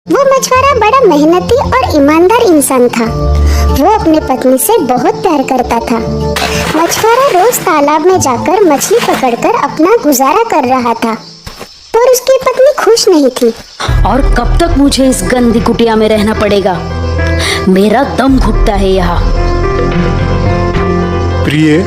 वो मछुआरा बड़ा मेहनती और ईमानदार इंसान था। वो अपनी पत्नी से बहुत प्यार करता था। मछुआरा रोज तालाब में जाकर मछली पकड़कर अपना गुजारा कर रहा था, पर उसकी पत्नी खुश नहीं थी। और कब तक मुझे इस गंदी कुटिया में रहना पड़ेगा? मेरा दम घुटता है यहाँ। प्रिय,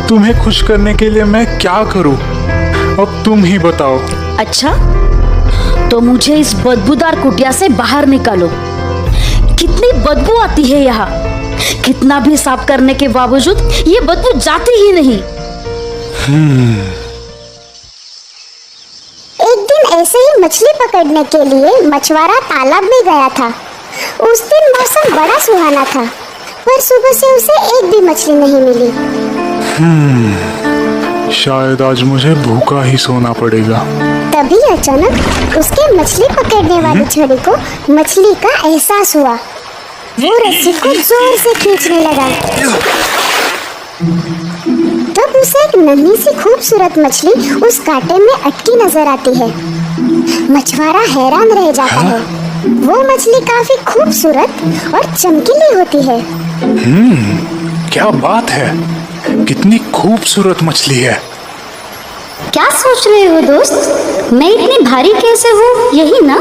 तुम्हें खुश करने के लिए मैं क्या करूं? अब तुम ही बताओ। अच्छा, तो मुझे इस बदबूदार कुटिया से बाहर निकालो। कितनी बदबू आती है यहाँ। कितना भी साफ करने के बावजूद ये बदबू जाती ही नहीं। एक दिन ऐसे ही मछली पकड़ने के लिए मछुआरा तालाब में गया था। उस दिन मौसम बड़ा सुहाना था, पर सुबह से उसे एक भी मछली नहीं मिली। शायद आज मुझे भूखा ही सोना पड़ेगा। तभी अचानक उसके मछली पकड़ने वाली छड़ी को मछली का एहसास हुआ। वो रस्सी को जोर से खींचने लगा। तब उसे एक नन्ही सी खूबसूरत मछली उस कांटे में अटकी नजर आती है। मछुआरा हैरान रह जाता है। वो मछली काफी खूबसूरत और चमकीली होती है। क्या बात है, कितनी खूबसूरत मछली है। क्या सोच रहे हो दोस्त? मैं इतनी भारी कैसे हूँ, यही ना?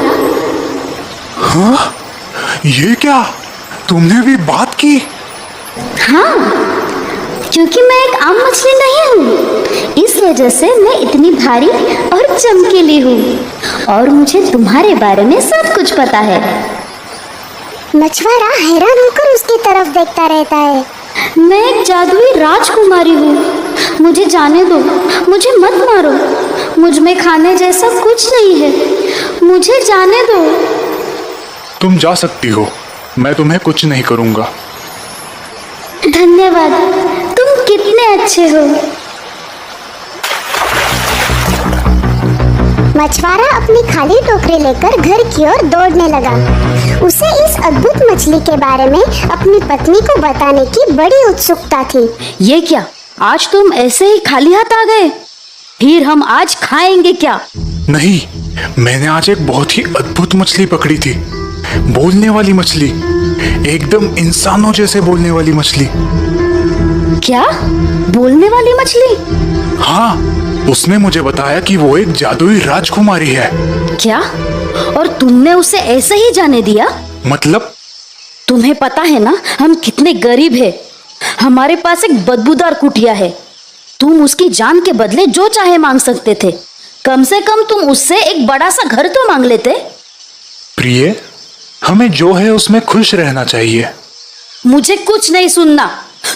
हाँ, ये क्या, तुमने भी बात की? हाँ, क्योंकि मैं एक आम मछली नहीं हूँ। इस वजह से मैं इतनी भारी और चमकीली हूँ, और मुझे तुम्हारे बारे में सब कुछ पता है। मछुआरा हैरान होकर उसकी तरफ देखता रहता है। मैं एक जादुई राजकुमारी हूँ। मुझे जाने दो, मुझे मत मारो। मुझ में खाने जैसा कुछ नहीं है। मुझे जाने दो। तुम जा सकती हो, मैं तुम्हें कुछ नहीं करूँगा। धन्यवाद, तुम कितने अच्छे हो। मछुआरा अपनी खाली टोकरी लेकर घर की ओर दौड़ने लगा। उसे इस अद्भुत मछली के बारे में अपनी पत्नी को बताने की बड़ी उत्सुकता थी। ये क्या, आज तुम ऐसे ही खाली हाथ आ गए? फिर हम आज खाएंगे क्या? नहीं, मैंने आज एक बहुत ही अद्भुत मछली पकड़ी थी। बोलने वाली मछली, एकदम इंसानों जैसे बोलने वाली मछली। क्या, बोलने वाली मछली? हाँ, उसने मुझे बताया कि वो एक जादुई राजकुमारी है। क्या? और तुमने उसे ऐसे ही जाने दिया? मतलब? तुम्हें पता है ना हम कितने गरीब हैं। हमारे पास एक बदबूदार कुटिया है। तुम उसकी जान के बदले जो चाहे मांग सकते थे। कम से कम तुम उससे एक बड़ा सा घर तो मांग लेते। प्रिय, हमें जो है उसमें खुश रहना चाहिए। मुझे कुछ नहीं सुनना।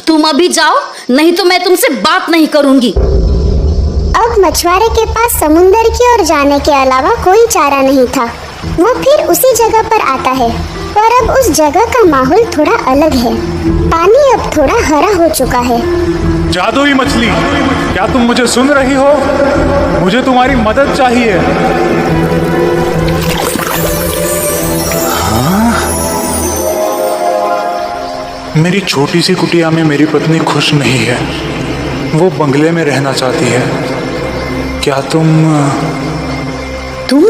तुम अभी जाओ, नहीं तो मैं तुमसे बात नहीं करूंगी। अब मछुआरे के पास समुंदर की ओर जाने के अलावा कोई चारा नहीं था। वो फिर उसी जगह पर आता है, पर अब उस जगह का माहौल थोड़ा अलग है। पानी अब थोड़ा हरा हो चुका है। जादुई मछली, क्या तुम मुझे सुन रही हो? मुझे तुम्हारी मदद चाहिए। हाँ? मेरी छोटी सी कुटिया में मेरी पत्नी खुश नहीं है। वो बंगले में रहना चाहती है। क्या तुम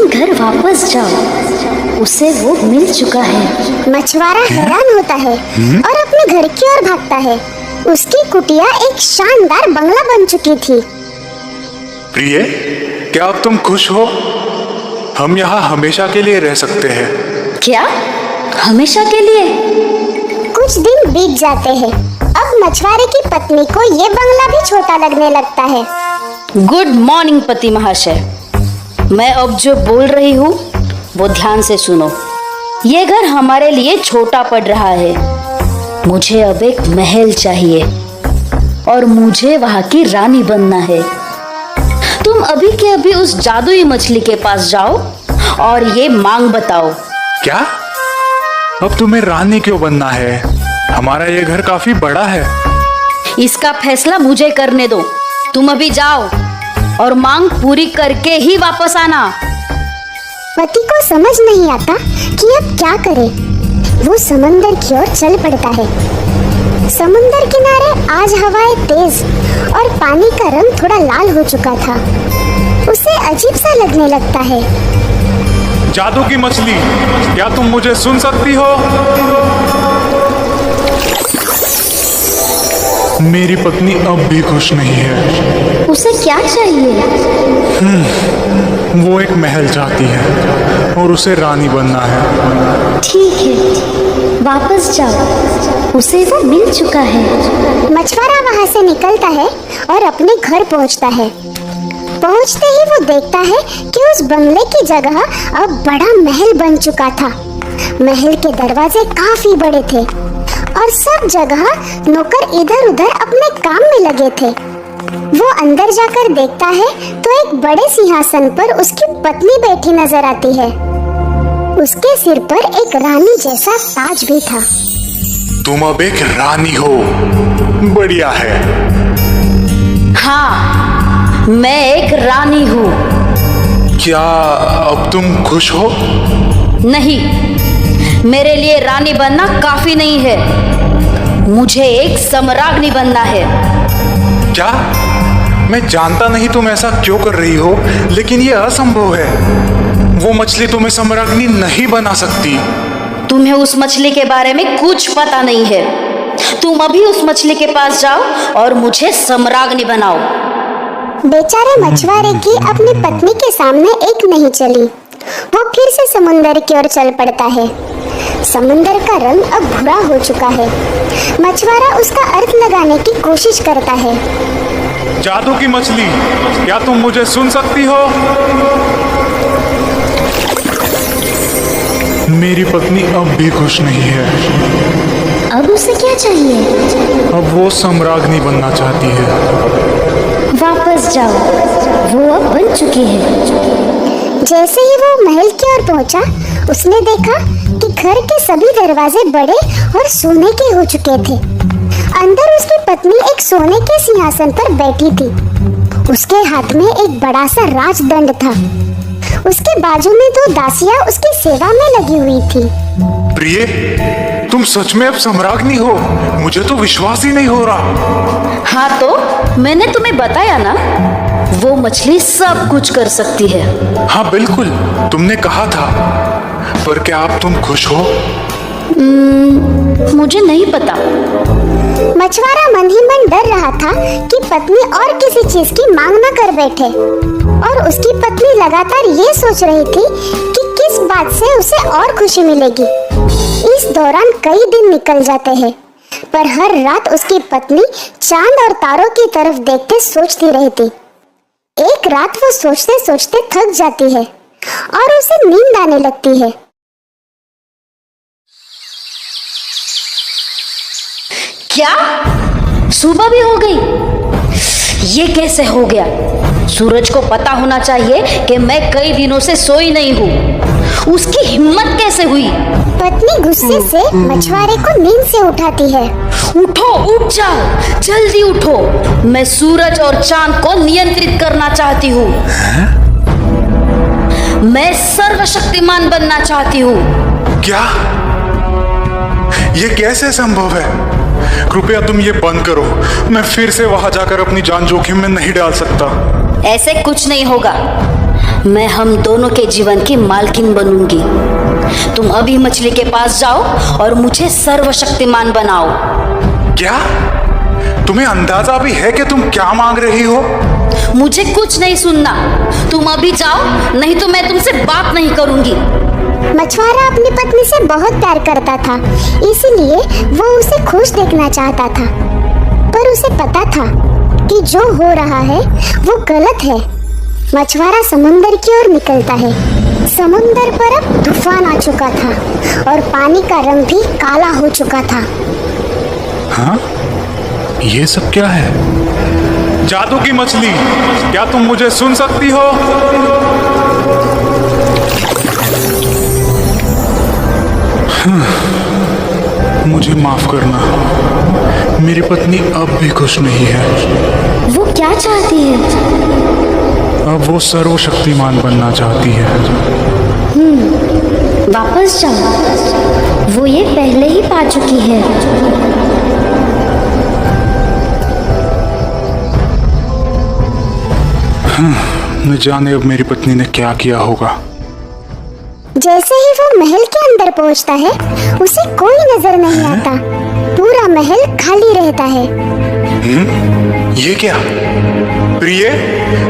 घर वापस जाओ, उसे वो मिल चुका है। मछुआरा हैरान होता है और अपने घर की ओर भागता है। उसकी कुटिया एक शानदार बंगला बन चुकी थी। प्रिय, क्या अब तुम खुश हो? हम यहाँ हमेशा के लिए रह सकते हैं। क्या, हमेशा के लिए? कुछ दिन बीत जाते हैं। अब मछुआरे की पत्नी को ये बंगला भी छोटा लगने लगता है। गुड मॉर्निंग पति महाशय। मैं अब जो बोल रही हूँ वो ध्यान से सुनो। ये घर हमारे लिए छोटा पड़ रहा है। मुझे अब एक महल चाहिए और मुझे वहाँ की रानी बनना है। तुम अभी के अभी उस जादुई मछली के पास जाओ और ये मांग बताओ। क्या? अब तुम्हें रानी क्यों बनना है? हमारा ये घर काफी बड़ा है। इसका फैसला मुझे करने दो। तुम अभी जाओ और मांग पूरी करके ही वापस आना। पति को समझ नहीं आता कि अब क्या करे। वो समंदर की ओर चल पड़ता है। समुंदर किनारे आज हवाएं तेज और पानी का रंग थोड़ा लाल हो चुका था। उसे अजीब सा लगने लगता है। जादू की मछली, क्या तुम मुझे सुन सकती हो? मेरी पत्नी अब भी खुश नहीं है। उसे क्या चाहिए? वो एक महल चाहती है और उसे रानी बनना है। ठीक है, वापस जाओ, उसे वो मिल चुका है। मछुआरा वहाँ से निकलता है और अपने घर पहुँचता है। पहुँचते ही वो देखता है कि उस बंगले की जगह अब बड़ा महल बन चुका था। महल के दरवाजे काफी बड़े थे और सब जगह नौकर इधर उधर अपने काम में लगे थे। वो अंदर जाकर देखता है तो एक बड़े सिंहासन पर उसकी पत्नी बैठी नजर आती है। उसके सिर पर एक रानी जैसा ताज भी था। तुम अब एक रानी हो, बढ़िया है। हाँ, मैं एक रानी हूँ। क्या अब तुम खुश हो? नहीं, मेरे लिए रानी बनना काफी नहीं है, मुझे एक सम्राज्ञी बनना है। क्या? मैं जानता नहीं तुम ऐसा क्यों कर रही हो, लेकिन यह असंभव है। वो मछली तुम्हें सम्राज्ञी नहीं बना सकती। तुम्हें उस मछली के बारे में कुछ पता नहीं है। तुम अभी उस मछली के पास जाओ और मुझे सम्राज्ञी बनाओ। बेचारे मछुआरे की अपनी पत्नी के सामने एक नहीं चली। वो फिर से समुंदर की ओर चल पड़ता है। समुंदर का रंग अब भूरा हो चुका है। मछुआरा उसका अर्थ लगाने की कोशिश करता है। जादू की मछली, क्या तुम मुझे सुन सकती हो? मेरी पत्नी अब भी खुश नहीं है। अब उसे क्या चाहिए? अब वो सम्राज्ञी बनना चाहती है। वापस जाओ, वो अब बन चुकी है। जैसे ही वो महल की ओर पहुंचा, उसने देखा कि घर के सभी दरवाजे बड़े और सोने के हो चुके थे। अंदर उसकी पत्नी एक सोने के सिंहासन पर बैठी थी। उसके हाथ में एक बड़ा सा राजदंड था। उसके बाजू में दो दासियां उसकी सेवा में लगी हुई थी। प्रिय, तुम सच में अब सम्राज्ञी हो? मुझे तो विश्वास ही नहीं हो रहा। हाँ तो मैंने तुम्हें बताया ना, वो मछली सब कुछ कर सकती है। हाँ बिल्कुल, तुमने कहा था। पर क्या अब तुम खुश हो? मुझे नहीं पता। मछुआरा मन ही मन डर रहा था कि पत्नी और किसी चीज की मांग न कर बैठे, और उसकी पत्नी लगातार ये सोच रही थी कि किस बात से उसे और खुशी मिलेगी। इस दौरान कई दिन निकल जाते हैं, पर हर रात उसकी पत्नी चांद और तारों की तरफ देखते सोचती रहती। एक रात वो सोचते सोचते थक जाती है और उसे नींद आने लगती है। क्या? सुबह भी हो गई? ये कैसे हो गया? सूरज को पता होना चाहिए कि मैं कई दिनों से सोई नहीं हूँ। उसकी हिम्मत कैसे हुई? पत्नी गुस्से से मछुआरे को नींद से उठाती है। उठो, उठ जाओ, जल्दी उठो। मैं सूरज और चांद को नियंत्रित करना चाहती हूँ। मैं सर्वशक्तिमान बनना चाहती हूँ। क्या? ये कैसे संभव है? कृपया तुम ये बंद करो। मैं फिर से वहां जाकर अपनी जान जोखिम में नहीं डाल सकता। ऐसे कुछ नहीं होगा। मैं हम दोनों के जीवन की मालकिन बनूंगी। तुम अभी मछली के पास जाओ और मुझे सर्वशक्तिमान बनाओ। क्या? तुम्हें अंदाजा भी है कि तुम क्या मांग रही हो? मुझे कुछ नहीं सुनना। तुम अभी जाओ, नहीं तो मैं तुमसे बात नहीं करूंगी। मछुआरा अपनी पत्नी से बहुत प्यार करता था, इसलिए वो उसे खुश देखना चाहता था। पर उसे पता था कि जो हो रहा है वो गलत है। मछुआरा समुंदर की ओर निकलता है। समुंदर पर अब तूफान आ चुका था और पानी का रंग भी काला हो चुका था। हाँ? ये सब क्या है? जादू की मछली, क्या तुम मुझे सुन सकती हो? मुझे माफ करना, मेरी पत्नी अब भी खुश नहीं है। वो क्या चाहती है? अब वो सर्वशक्तिमान बनना चाहती है। वापस जाओ, वो ये पहले ही पा चुकी है। न जाने अब मेरी पत्नी ने क्या किया होगा। जैसे ही वो महल के अंदर पहुंचता है, उसे कोई नजर नहीं आता। पूरा महल खाली रहता है। ये क्या? प्रिय,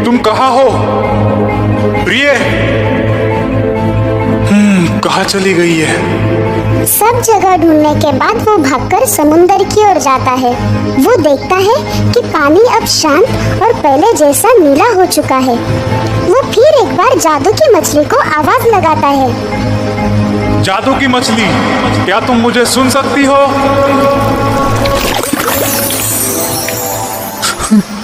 तुम कहाँ हो? प्रिय, कहाँ चली गई है? सब जगह ढूंढने के बाद वो भागकर समुंदर की ओर जाता है। वो देखता है कि पानी अब शांत और पहले जैसा नीला हो चुका है। वो फिर एक बार जादू की मछली को आवाज लगाता है। जादू की मछली, क्या तुम मुझे सुन सकती हो?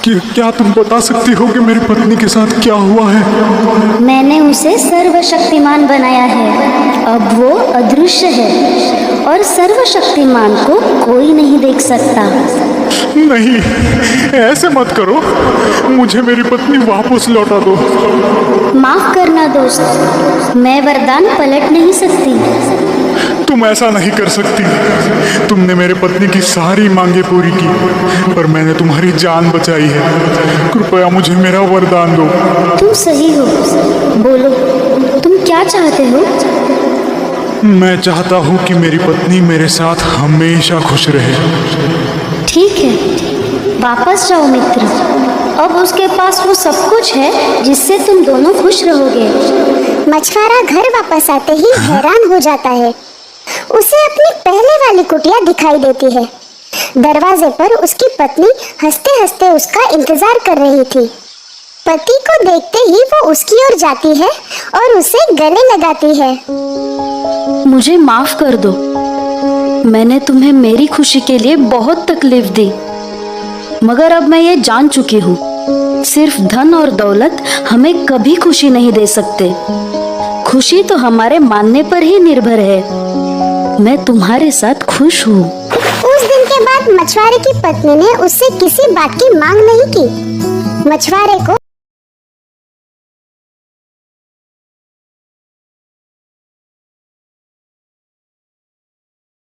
क्या तुम बता सकती हो कि मेरी पत्नी के साथ क्या हुआ है? मैंने उसे सर्वशक्तिमान बनाया है। अब वो अदृश्य है और सर्वशक्तिमान को कोई नहीं देख सकता। नहीं, ऐसे मत करो। मुझे मेरी पत्नी वापस लौटा दो। माफ करना दोस्त, मैं वरदान पलट नहीं सकती। तुम ऐसा नहीं कर सकती। तुमने मेरे पत्नी की सारी मांगे पूरी की, पर मैंने तुम्हारी जान बचाई है। कृपया मुझे मेरा वरदान दो। तुम सही हो। बोलो, तुम क्या चाहते हो? मैं चाहता हूँ कि मेरी पत्नी मेरे साथ हमेशा खुश रहे। ठीक है, वापस जाओ मित्र। अब उसके पास वो सब कुछ है जिससे तुम दोनों खुश रहोगे। मछुआरा घर वापस आते ही हैरान हो जाता है। उसे अपनी पहले वाली कुटिया दिखाई देती है। दरवाजे पर उसकी पत्नी हंसते हंसते उसका इंतजार कर रही थी। पति को देखते ही वो उसकी ओर जाती है और उसे गले लगाती है। मुझे माफ कर दो। मैंने तुम्हें मेरी खुशी के लिए बहुत तकलीफ दी, मगर अब मैं ये जान चुकी हूँ, सिर्फ धन और दौलत हमें कभी खुशी नहीं दे सकते। खुशी तो हमारे मानने पर ही निर्भर है। मैं तुम्हारे साथ खुश हूँ। उस दिन के बाद मछुआरे की पत्नी ने उससे किसी बात की मांग नहीं की। मछुआरे को